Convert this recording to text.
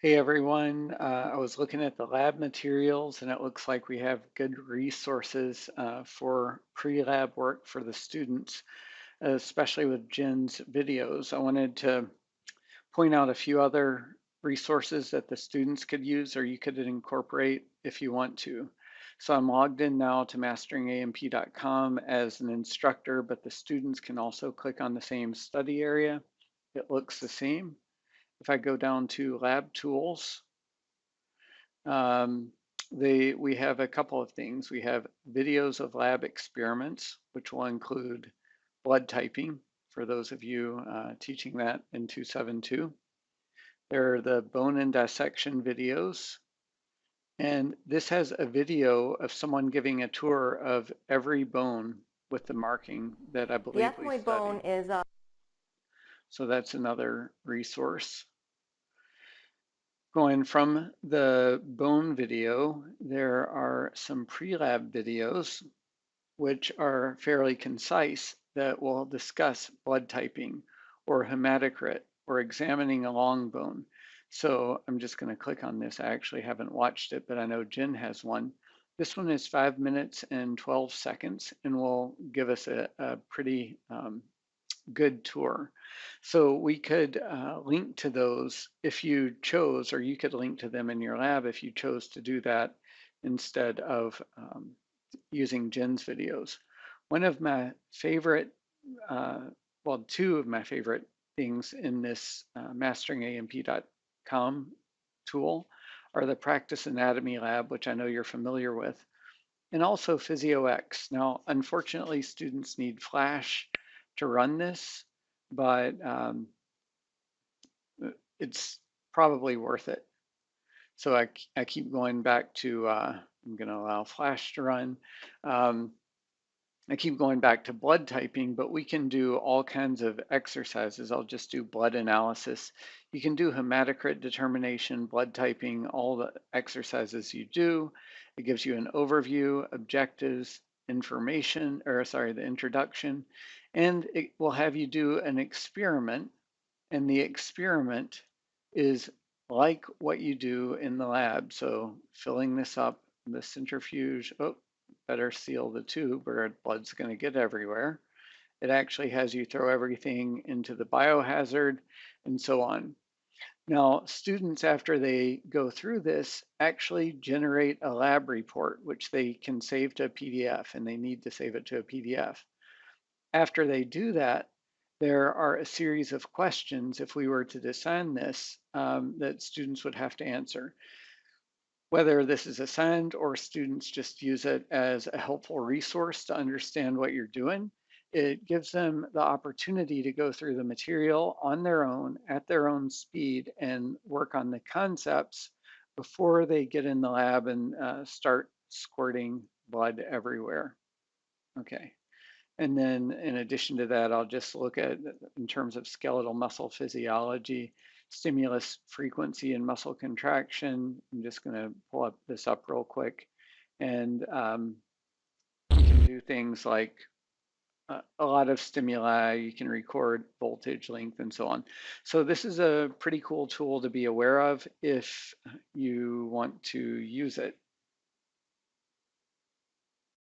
Hey everyone, I was looking at the lab materials and it looks like we have good resources for pre-lab work for the students, especially with Jen's videos. I wanted to point out a few other resources that the students could use or you could incorporate if you want to. So I'm logged in now to MasteringAandP.com as an instructor, but the students can also click on the same study area. It looks the same. If I go down to Lab Tools, um, we have a couple of things. We have videos of lab experiments, which will include blood typing for those of you teaching that in 272. There are the bone and dissection videos. And this has a video of someone giving a tour of every bone with the marking that I The believe we ethmoid bone studied. is So that's another resource. Going from the bone video, there are some pre-lab videos which are fairly concise that will discuss blood typing or hematocrit or examining a long bone. So I'm just going to click on this. I actually haven't watched it, but I know Jen has one. This one is 5 minutes and 12 seconds and will give us a pretty good tour. So we could link to those if you chose, or you could link to them in your lab if you chose to do that instead of using Jen's videos. One of my favorite, uh, well, two of my favorite things in this MasteringAandP.com tool are the Practice Anatomy Lab, which I know you're familiar with, and also PhysioX. Now, unfortunately, students need Flash to run this, but it's probably worth it. So I keep going back to, I'm going to allow Flash to run. Um, I keep going back to blood typing, but we can do all kinds of exercises. I'll just do blood analysis. You can do hematocrit determination, blood typing, all the exercises you do. It gives you an overview, objectives, information, or sorry, the introduction, and it will have you do an experiment. And the experiment is like what you do in the lab. So filling this up, the centrifuge, oh, better seal the tube or blood's going to get everywhere. It actually has you throw everything into the biohazard and so on. Now, students, after they go through this, actually generate a lab report, which they can save to a PDF, and they need to save it to a PDF. After they do that, there are a series of questions, if we were to design this, that students would have to answer. Whether this is assigned or students just use it as a helpful resource to understand what you're doing, it gives them the opportunity to go through the material on their own at their own speed and work on the concepts before they get in the lab and start squirting blood everywhere. Okay. And then in addition to that, I'll just look at, in terms of skeletal muscle physiology, stimulus frequency and muscle contraction. I'm just going to pull this up real quick. And you can do things like a lot of stimuli, you can record voltage, length, and so on. So this is a pretty cool tool to be aware of if you want to use it.